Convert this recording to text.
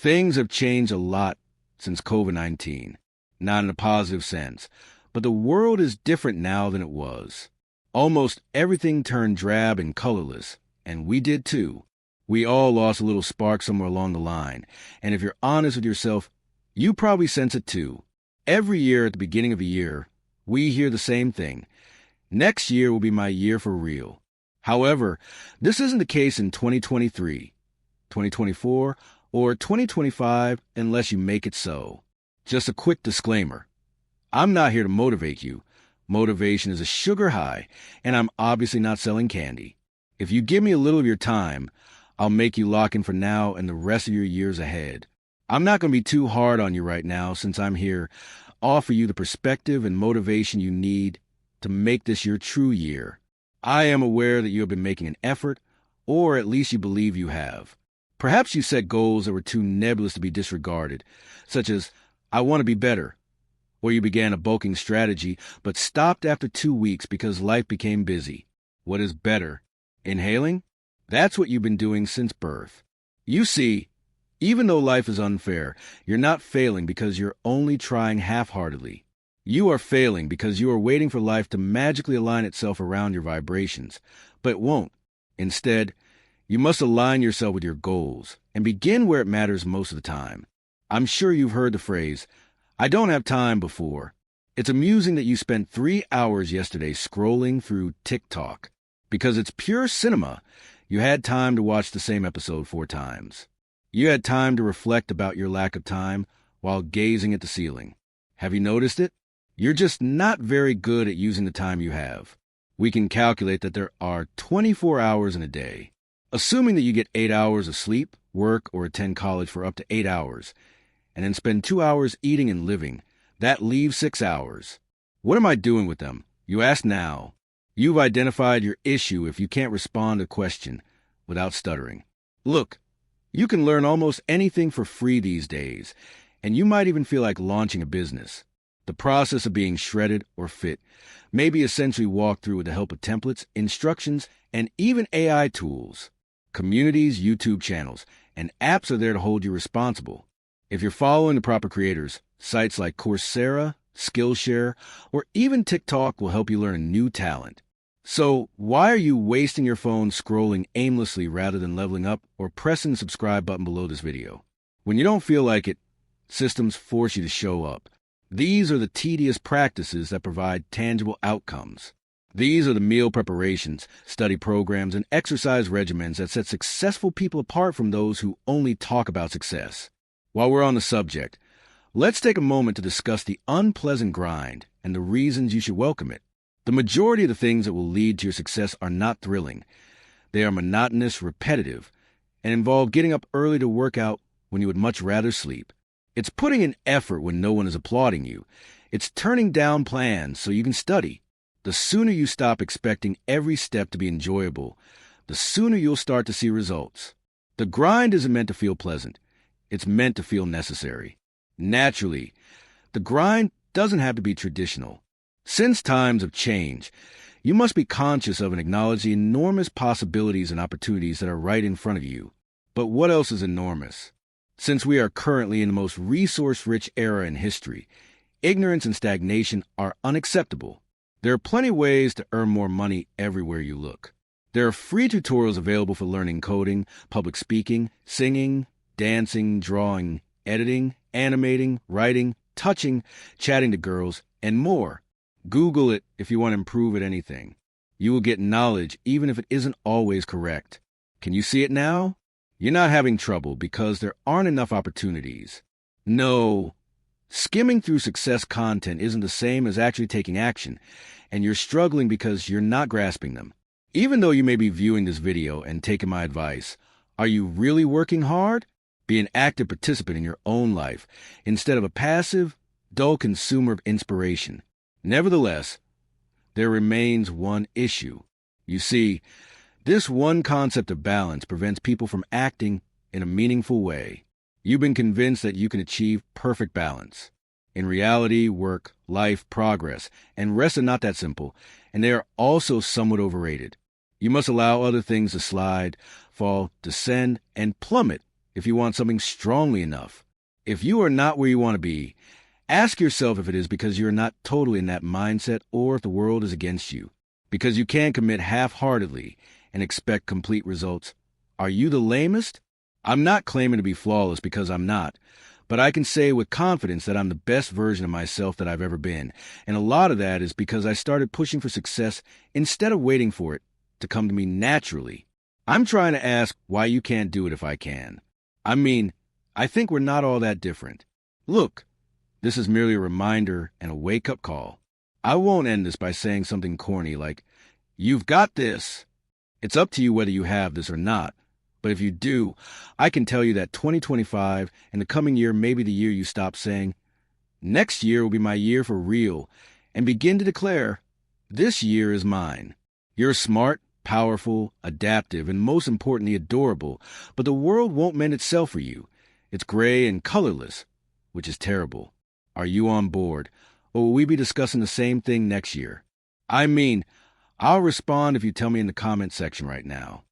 Things have changed a lot since COVID-19, not in a positive sense, but the world is different now than it was. Almost everything turned drab and colorless, and we did too. We all lost a little spark somewhere along the line, and if you're honest with yourself, you probably sense it too. Every year at the beginning of a year, we hear the same thing. Next year will be my year for real. However, this isn't the case in 2023, 2024, or 2025 unless you make it so. Just a quick disclaimer. I'm not here to motivate you. Motivation is a sugar high, and I'm obviously not selling candy. If you give me a little of your time, I'll make you lock in for now and the rest of your years ahead. I'm not going to be too hard on you right now since I'm here to offer you the perspective and motivation you need to make this your true year. I am aware that you have been making an effort, or at least you believe you have. Perhaps you set goals that were too nebulous to be disregarded, such as, I want to be better, or you began a bulking strategy but stopped after 2 weeks because life became busy. What is better? Inhaling? That's what you've been doing since birth. You see, even though life is unfair, you're not failing because you're only trying half-heartedly. You are failing because you are waiting for life to magically align itself around your vibrations, but it won't. Instead, you must align yourself with your goals and begin where it matters most of the time. I'm sure you've heard the phrase, I don't have time before. It's amusing that you spent 3 hours yesterday scrolling through TikTok. Because it's pure cinema, you had time to watch the same episode 4 times. You had time to reflect about your lack of time while gazing at the ceiling. Have you noticed it? You're just not very good at using the time you have. We can calculate that there are 24 hours in a day. Assuming that you get 8 hours of sleep, work, or attend college for up to 8 hours, and then spend 2 hours eating and living, that leaves 6 hours. What am I doing with them? You ask now. You've identified your issue if you can't respond to a question without stuttering. Look, you can learn almost anything for free these days, and you might even feel like launching a business. The process of being shredded or fit may be essentially walked through with the help of templates, instructions, and even AI tools. Communities, YouTube channels, and apps are there to hold you responsible. If you're following the proper creators, sites like Coursera, Skillshare, or even TikTok will help you learn a new talent. So why are you wasting your phone scrolling aimlessly rather than leveling up or pressing the subscribe button below this video? When you don't feel like it, systems force you to show up. These are the tedious practices that provide tangible outcomes. These are the meal preparations, study programs, and exercise regimens that set successful people apart from those who only talk about success. While we're on the subject, let's take a moment to discuss the unpleasant grind and the reasons you should welcome it. The majority of the things that will lead to your success are not thrilling. They are monotonous, repetitive, and involve getting up early to work out when you would much rather sleep. It's putting in effort when no one is applauding you. It's turning down plans so you can study. The sooner you stop expecting every step to be enjoyable, the sooner you'll start to see results. The grind isn't meant to feel pleasant. It's meant to feel necessary. Naturally, the grind doesn't have to be traditional. Since times of change, you must be conscious of and acknowledge the enormous possibilities and opportunities that are right in front of you. But what else is enormous? Since we are currently in the most resource-rich era in history, ignorance and stagnation are unacceptable. There are plenty of ways to earn more money everywhere you look. There are free tutorials available for learning coding, public speaking, singing, dancing, drawing, editing, animating, writing, touching, chatting to girls, and more. Google it if you want to improve at anything. You will get knowledge even if it isn't always correct. Can you see it now? You're not having trouble because there aren't enough opportunities. No. Skimming through success content isn't the same as actually taking action, and you're struggling because you're not grasping them. Even though you may be viewing this video and taking my advice, are you really working hard? Be an active participant in your own life instead of a passive, dull consumer of inspiration. Nevertheless, there remains one issue. You see, this one concept of balance prevents people from acting in a meaningful way. You've been convinced that you can achieve perfect balance. In reality, work, life, progress, and rest are not that simple, and they are also somewhat overrated. You must allow other things to slide, fall, descend, and plummet if you want something strongly enough. If you are not where you want to be, ask yourself if it is because you're not totally in that mindset or if the world is against you. Because you can't commit half-heartedly and expect complete results. Are you the lamest? I'm not claiming to be flawless because I'm not, but I can say with confidence that I'm the best version of myself that I've ever been. And a lot of that is because I started pushing for success instead of waiting for it to come to me naturally. I'm trying to ask why you can't do it if I can. I think we're not all that different. Look, this is merely a reminder and a wake-up call. I won't end this by saying something corny like, "You've got this." It's up to you whether you have this or not. But if you do, I can tell you that 2025 and the coming year may be the year you stop saying, "Next year will be my year for real," and begin to declare, "This year is mine." You're smart, powerful, adaptive, and most importantly, adorable, but the world won't mend itself for you. It's gray and colorless, which is terrible. Are you on board? Or will we be discussing the same thing next year? I'll respond if you tell me in the comment section right now.